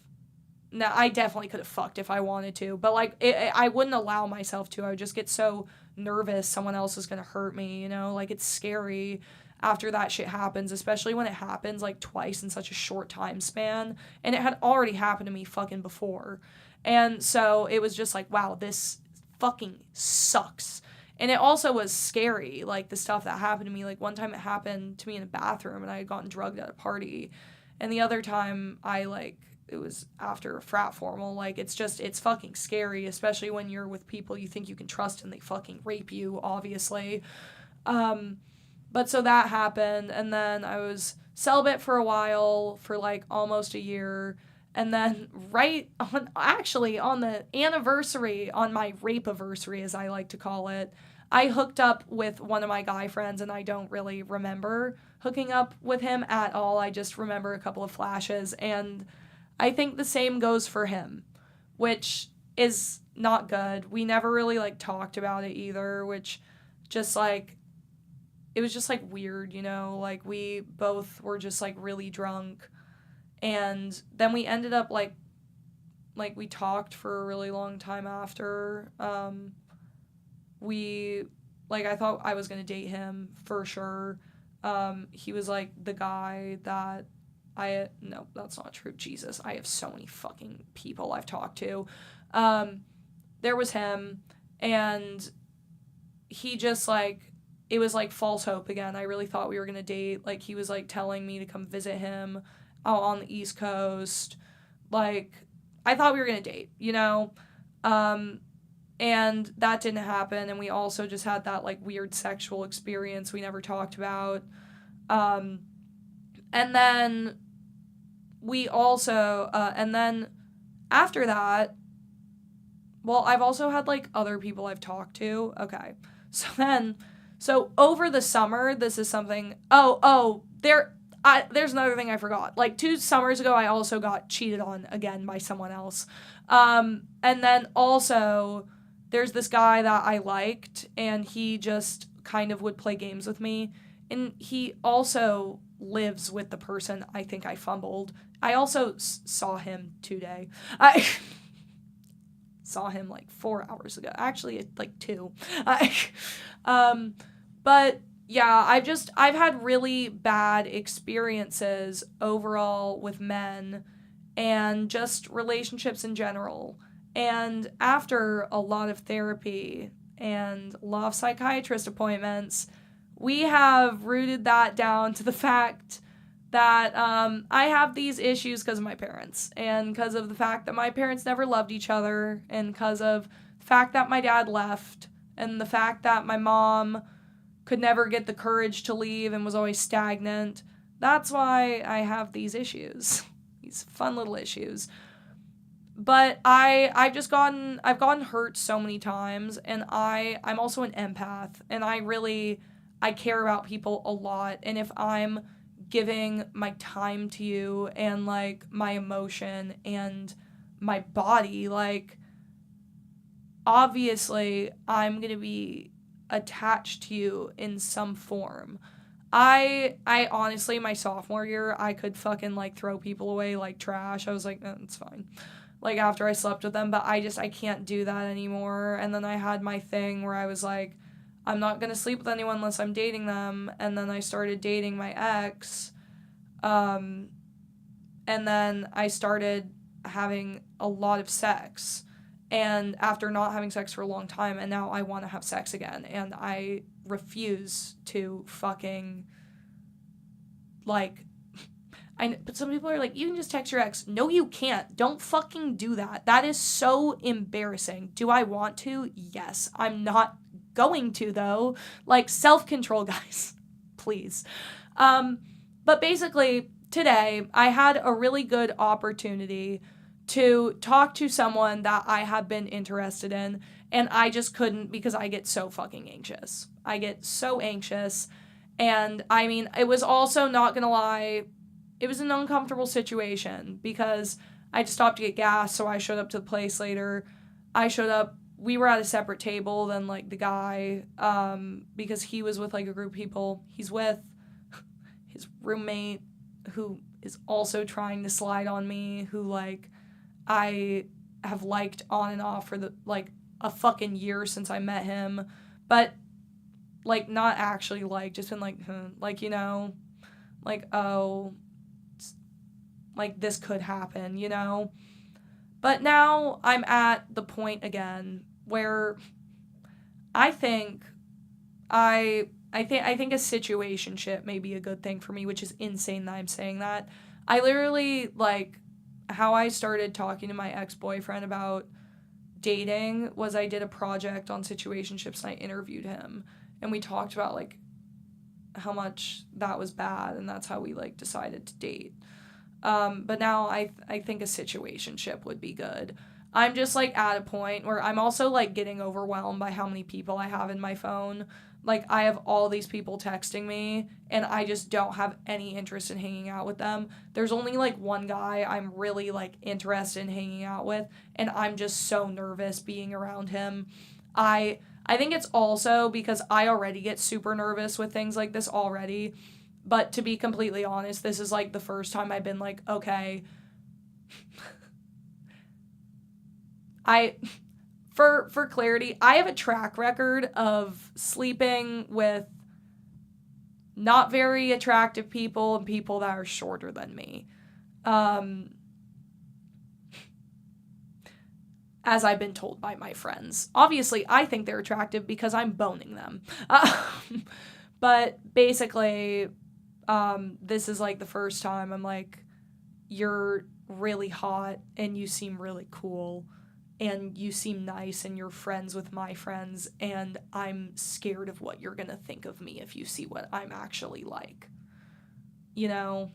No, I definitely could have fucked if I wanted to, but, like, I wouldn't allow myself to. I would just get so nervous someone else is gonna hurt me, you know? Like, it's scary after that shit happens, especially when it happens, like, twice in such a short time span, and it had already happened to me fucking before. And so it was just like, wow, this fucking sucks. And it also was scary, like, the stuff that happened to me. Like, one time it happened to me in a bathroom, and I had gotten drugged at a party, and the other time it was after a frat formal. Like, it's fucking scary, especially when you're with people you think you can trust and they fucking rape you, obviously. But so that happened, and then I was celibate for a while, for, like, almost a year, and then on the anniversary, on my rape-iversary, as I like to call it, I hooked up with one of my guy friends, and I don't really remember hooking up with him at all. I just remember a couple of flashes, and I think the same goes for him, which is not good. We never really, like, talked about it either, which just, like, it was just, like, weird, you know? Like, we both were just, like, really drunk, and then we ended up, like, we talked for a really long time after. I thought I was gonna date him for sure. He was, like, the guy that no, that's not true. Jesus, I have so many fucking people I've talked to. There was him, and he just, like, it was, like, false hope again. I really thought we were gonna date. Like, he was, like, telling me to come visit him out on the East Coast. Like, I thought we were gonna date, you know? And that didn't happen, and we also just had that, like, weird sexual experience we never talked about. And then we also, and then after that, well, I've also had, like, other people I've talked to. Okay. So over the summer, this is something, there's another thing I forgot. Like, 2 summers ago, I also got cheated on again by someone else. And then also, there's this guy that I liked, and he just kind of would play games with me. And he also lives with the person I think I fumbled. I also saw him today. I saw him, like, 4 hours ago. Actually, like, 2. But yeah, I've had really bad experiences overall with men and just relationships in general. And after a lot of therapy and a lot of psychiatrist appointments, we have rooted that down to the fact that I have these issues because of my parents, and because of the fact that my parents never loved each other, and because of the fact that my dad left, and the fact that my mom could never get the courage to leave and was always stagnant. That's why I have these issues, these fun little issues. But I've gotten hurt so many times, and I'm also an empath, and I care about people a lot, and if I'm giving my time to you and like my emotion and my body, like obviously I'm going to be attached to you in some form. I honestly, my sophomore year, I could fucking like throw people away like trash. I was like, no, it's fine. Like after I slept with them, but I can't do that anymore. And then I had my thing where I was like, I'm not going to sleep with anyone unless I'm dating them. And then I started dating my ex. And then I started having a lot of sex. And after not having sex for a long time, and now I want to have sex again. And I refuse to fucking, like, but some people are like, you can just text your ex. No, you can't. Don't fucking do that. That is so embarrassing. Do I want to? Yes. I'm not going to, though. Like, self-control, guys. Please. But basically, today, I had a really good opportunity to talk to someone that I have been interested in, and I just couldn't because I get so fucking anxious. I get so anxious, and I mean, it was also, not gonna lie, it was an uncomfortable situation because I just stopped to get gas, so I showed up to the place later. We were at a separate table than, like, the guy, because he was with, like, a group of people. He's with his roommate, who is also trying to slide on me, who, like, I have liked on and off for, a fucking year since I met him. But, like, not actually, like, just been, like, you know, like, oh, like, this could happen, you know? But now I'm at the point again where I think I think a situationship may be a good thing for me, which is insane that I'm saying that. I literally, like, how I started talking to my ex-boyfriend about dating was I did a project on situationships and I interviewed him, and we talked about, like, how much that was bad, and that's how we, like, decided to date. But now I think a situationship would be good. I'm just, like, at a point where I'm also, like, getting overwhelmed by how many people I have in my phone. Like, I have all these people texting me, and I just don't have any interest in hanging out with them. There's only, like, one guy I'm really, like, interested in hanging out with, and I'm just so nervous being around him. I think it's also because I already get super nervous with things like this already. But to be completely honest, this is, like, the first time I've been like, okay, for clarity, I have a track record of sleeping with not very attractive people and people that are shorter than me. As I've been told by my friends. Obviously, I think they're attractive because I'm boning them. But basically, this is, like, the first time I'm like, you're really hot and you seem really cool and you seem nice and you're friends with my friends, and I'm scared of what you're gonna think of me if you see what I'm actually like. You know?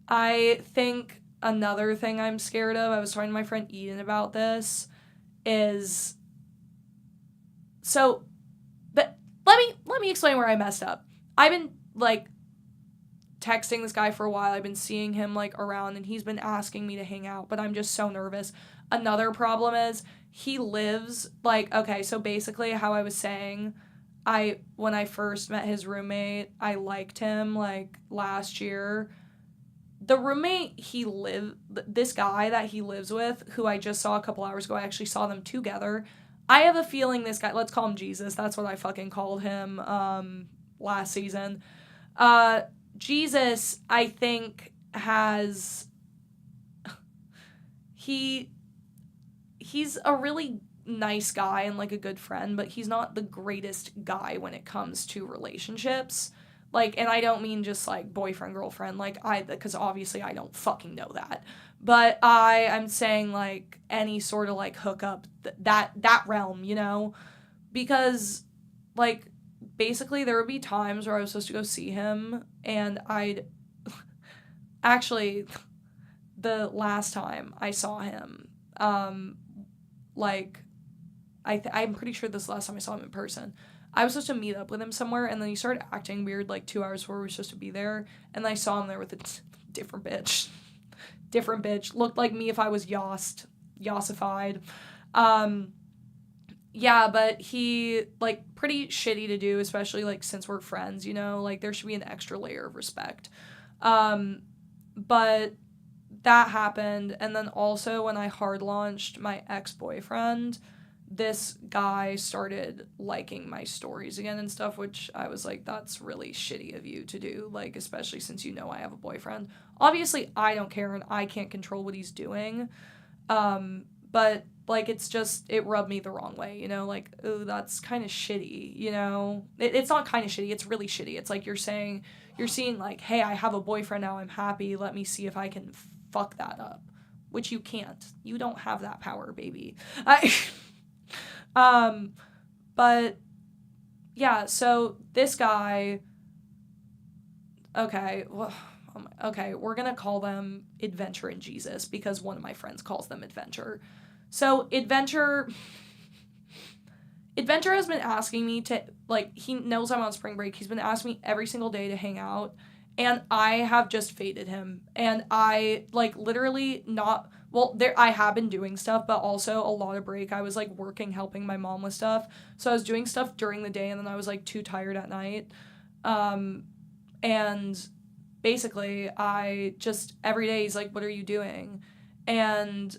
I think another thing I'm scared of, I was talking to my friend Eden about this, is, so, but let me explain where I messed up. I've been, like, texting this guy for a while. I've been seeing him, like, around, and he's been asking me to hang out, but I'm just so nervous. Another problem is he lives, like, okay, so basically how I was saying, when I first met his roommate, I liked him, like, last year. The roommate this guy that he lives with, who I just saw a couple hours ago, I actually saw them together. I have a feeling this guy, let's call him Jesus, that's what I fucking called him, last season. Jesus, I think, he's a really nice guy and like a good friend, but he's not the greatest guy when it comes to relationships. Like, and I don't mean just like boyfriend, girlfriend, like because obviously I don't fucking know that. But I'm saying like any sort of like hookup, that realm, you know? Because like basically there would be times where I was supposed to go see him and I'd actually the last time I saw him, like I'm pretty sure this last time I saw him in person. I was supposed to meet up with him somewhere, and then he started acting weird like 2 hours before we were supposed to be there, and then I saw him there with a different bitch. Different bitch. Looked like me if I was yossified. Yeah, but he, like, pretty shitty to do, especially, like, since we're friends, you know? Like, there should be an extra layer of respect. But that happened, and then also when I hard launched my ex-boyfriend, this guy started liking my stories again and stuff, which I was like, that's really shitty of you to do, like, especially since you know I have a boyfriend. Obviously, I don't care and I can't control what he's doing, but, like, it's just, it rubbed me the wrong way, you know, like, ooh, that's kind of shitty, you know? It's not kind of shitty, it's really shitty. It's like you're seeing, like, hey, I have a boyfriend now, I'm happy, let me see if I can fuck that up. Which you can't. You don't have that power, baby. But yeah, so this guy, okay, we're gonna call them Adventure and Jesus because one of my friends calls them Adventure. So Adventure has been asking me to, like, he knows I'm on spring break, he's been asking me every single day to hang out, and I have just faded him, and I, like, literally not... Well, I have been doing stuff, but also a lot of break. I was, like, working, helping my mom with stuff. So I was doing stuff during the day, and then I was, like, too tired at night. And basically, I just, every day, he's like, what are you doing? And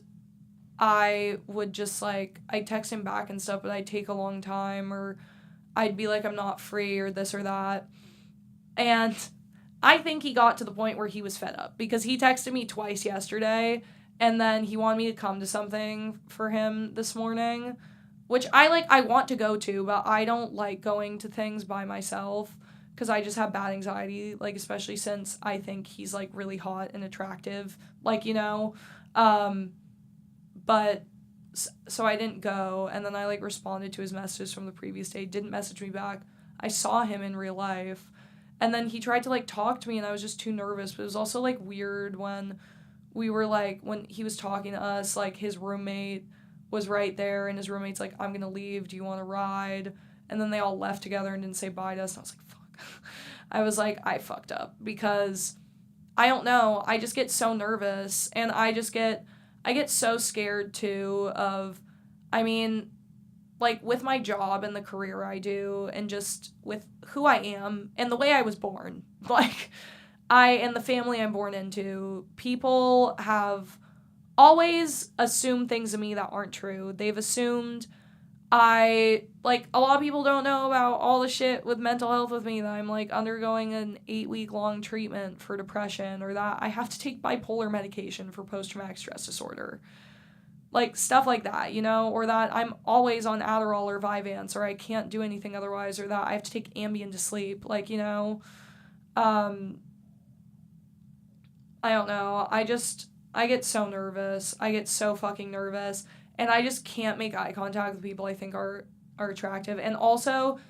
I would just, like, I'd text him back and stuff, but I'd take a long time, or I'd be like, I'm not free, or this or that. And I think he got to the point where he was fed up, because he texted me twice yesterday, and then he wanted me to come to something for him this morning, which I want to go to, but I don't like going to things by myself because I just have bad anxiety, like, especially since I think he's, like, really hot and attractive, like, you know, but, so I didn't go, and then I, like, responded to his messages from the previous day, didn't message me back. I saw him in real life, and then he tried to, like, talk to me, and I was just too nervous, but it was also, like, weird when we were, like, when he was talking to us, like, his roommate was right there, and his roommate's like, I'm gonna leave, do you want to ride? And then they all left together and didn't say bye to us, and I was like, fuck. I was like, I fucked up, because, I don't know, I just get so nervous, and I get so scared, too, of, I mean, like, with my job and the career I do, and just with who I am, and the way I was born, like... and the family I'm born into, people have always assumed things of me that aren't true. They've assumed a lot of people don't know about all the shit with mental health with me, that I'm, like, undergoing an 8-week-long treatment for depression, or that I have to take bipolar medication for post-traumatic stress disorder. Like, stuff like that, you know? Or that I'm always on Adderall or Vyvanse, or I can't do anything otherwise, or that I have to take Ambien to sleep. Like, you know? I don't know, I get so nervous, I get so fucking nervous, and I just can't make eye contact with people I think are attractive, and also,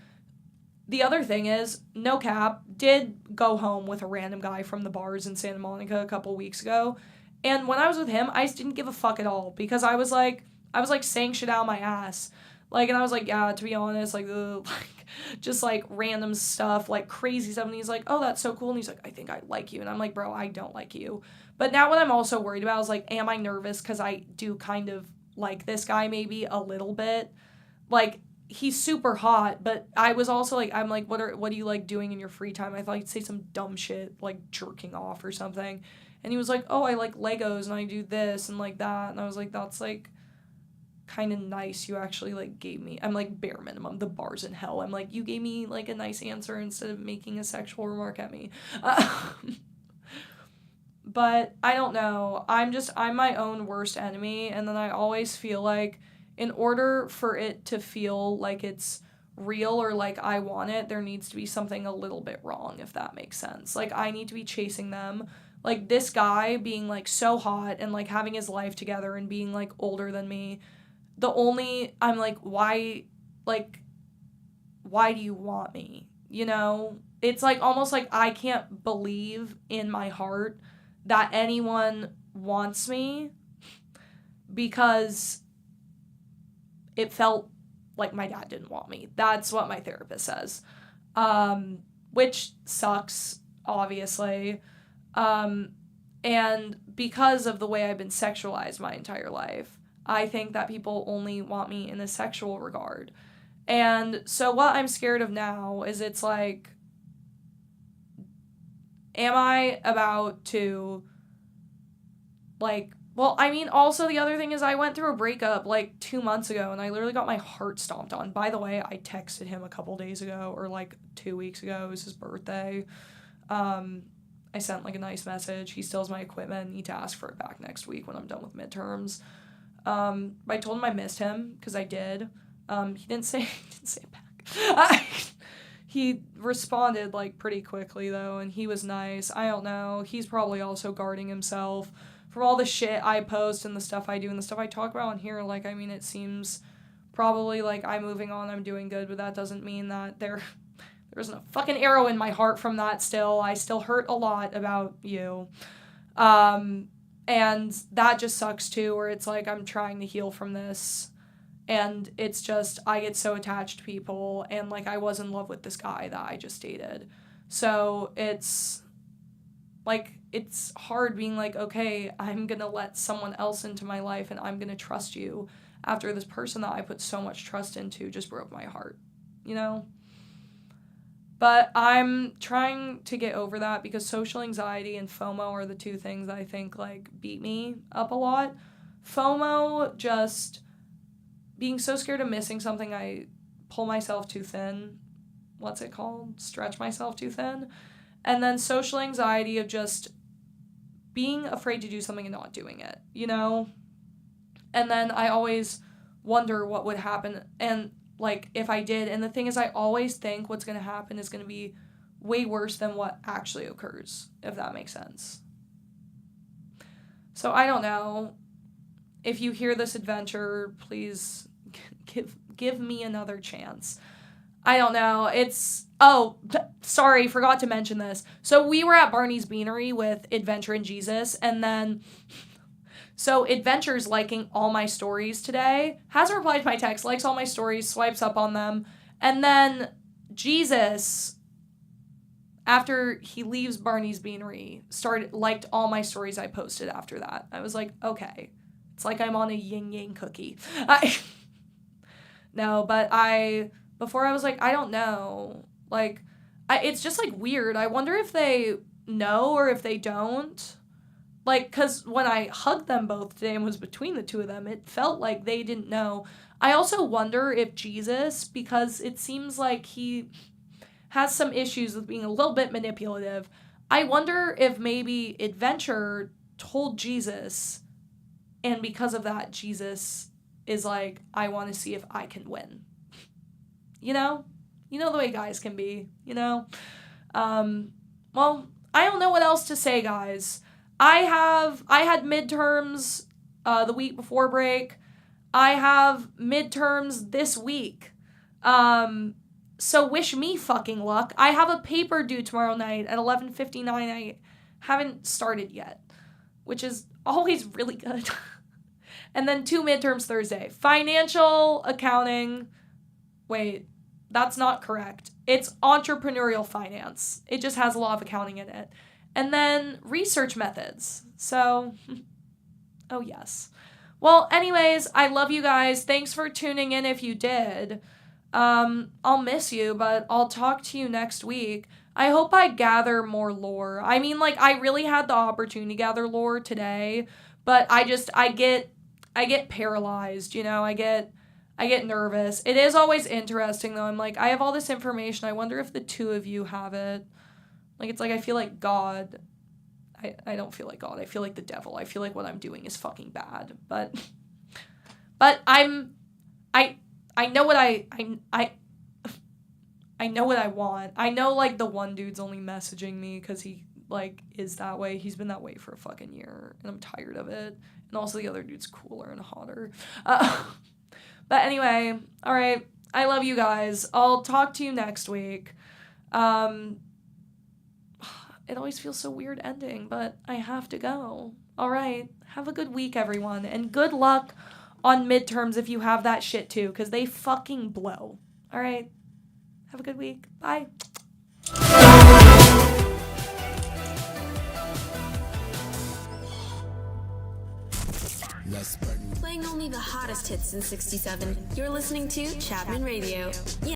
the other thing is, no cap, did go home with a random guy from the bars in Santa Monica a couple weeks ago, and when I was with him, I just didn't give a fuck at all, because I was like, saying shit out of my ass, like, and I was like, yeah, to be honest, like, just, like, random stuff, like, crazy stuff, and he's like, oh, that's so cool, and he's like, I think I like you, and I'm like, bro, I don't like you, but now what I'm also worried about is, like, am I nervous, because I do kind of like this guy, maybe, a little bit, like, he's super hot, but I was also, like, I'm like, what do you like doing in your free time? I thought he'd say some dumb shit, like, jerking off or something, and he was like, oh, I like Legos, and I do this, and, like, that, and I was like, that's, like, kind of nice, you actually, like, gave me, I'm like, bare minimum, the bar's in hell, I'm like, you gave me, like, a nice answer instead of making a sexual remark at me, But I don't know. I'm my own worst enemy, and then I always feel like in order for it to feel like it's real or like I want it, there needs to be something a little bit wrong, if that makes sense. Like, I need to be chasing them. Like, this guy being, like, so hot and, like, having his life together and being, like, older than me. I'm like, why do you want me? You know? It's, like, almost like I can't believe in my heart that anyone wants me because it felt like my dad didn't want me. That's what my therapist says. Which sucks, obviously. And because of the way I've been sexualized my entire life, I think that people only want me in a sexual regard. And so what I'm scared of now is it's like, am I about to, like, well, I mean, also the other thing is I went through a breakup, like, 2 months ago, and I literally got my heart stomped on. By the way, I texted him a couple days ago, or, like, 2 weeks ago. It was his birthday. I sent, like, a nice message. He still has my equipment. I need to ask for it back next week when I'm done with midterms. I told him I missed him, because I did. He didn't say it back. He responded, like, pretty quickly, though, and he was nice. I don't know. He's probably also guarding himself from all the shit I post and the stuff I do and the stuff I talk about on here. Like, I mean, it seems probably like I'm moving on, I'm doing good, but that doesn't mean that there isn't a fucking arrow in my heart from that still. I still hurt a lot about you. And that just sucks, too, where it's like I'm trying to heal from this. And it's just, I get so attached to people, and, like, I was in love with this guy that I just dated. So it's, like, it's hard being like, okay, I'm gonna let someone else into my life, and I'm gonna trust you after this person that I put so much trust into just broke my heart, you know? But I'm trying to get over that because social anxiety and FOMO are the two things that I think, like, beat me up a lot. FOMO, just being so scared of missing something, I pull myself too thin. What's it called? Stretch myself too thin. And then social anxiety of just being afraid to do something and not doing it, you know? And then I always wonder what would happen and, like, if I did. And the thing is, I always think what's going to happen is going to be way worse than what actually occurs, if that makes sense. So I don't know. If you hear this adventure, please give me another chance. I don't know. Sorry, forgot to mention this. So we were at Barney's Beanery with Adventure and Jesus, and then, so Adventure's liking all my stories today, hasn't replied to my text, likes all my stories, swipes up on them, and then Jesus, after he leaves Barney's Beanery, liked all my stories I posted after that. I was like, okay. It's like I'm on a yin-yang cookie. No, but before I was like, I don't know. Like, it's just, like, weird. I wonder if they know or if they don't. Like, because when I hugged them both today and was between the two of them, it felt like they didn't know. I also wonder if Jesus, because it seems like he has some issues with being a little bit manipulative, I wonder if maybe Adventure told Jesus, and because of that, Jesus is like, I want to see if I can win. You know? You know the way guys can be, you know? Well, I don't know what else to say, guys. I had midterms the week before break. I have midterms this week. So wish me fucking luck. I have a paper due tomorrow night at 11:59. I haven't started yet, which is always really good. And then 2 midterms Thursday. Financial accounting. Wait, that's not correct. It's entrepreneurial finance. It just has a lot of accounting in it. And then research methods. So, oh yes. Well, anyways, I love you guys. Thanks for tuning in if you did. I'll miss you, but I'll talk to you next week. I hope I gather more lore. I mean, like, I really had the opportunity to gather lore today, but I get paralyzed, you know? I get nervous. It is always interesting, though. I'm like, I have all this information. I wonder if the two of you have it. Like, it's like I feel like God I don't feel like God. I feel like the devil. I feel like what I'm doing is fucking bad. But I know what I know what I want. I know, like, the one dude's only messaging me because he, like, is that way. He's been that way for a fucking year, and I'm tired of it. And also the other dude's cooler and hotter. But anyway, all right. I love you guys. I'll talk to you next week. It always feels so weird ending, but I have to go. All right. Have a good week, everyone. And good luck on midterms if you have that shit too, because they fucking blow. All right. Have a good week. Bye. Playing only the hottest hits in 67. You're listening to Chapman Radio. Yeah.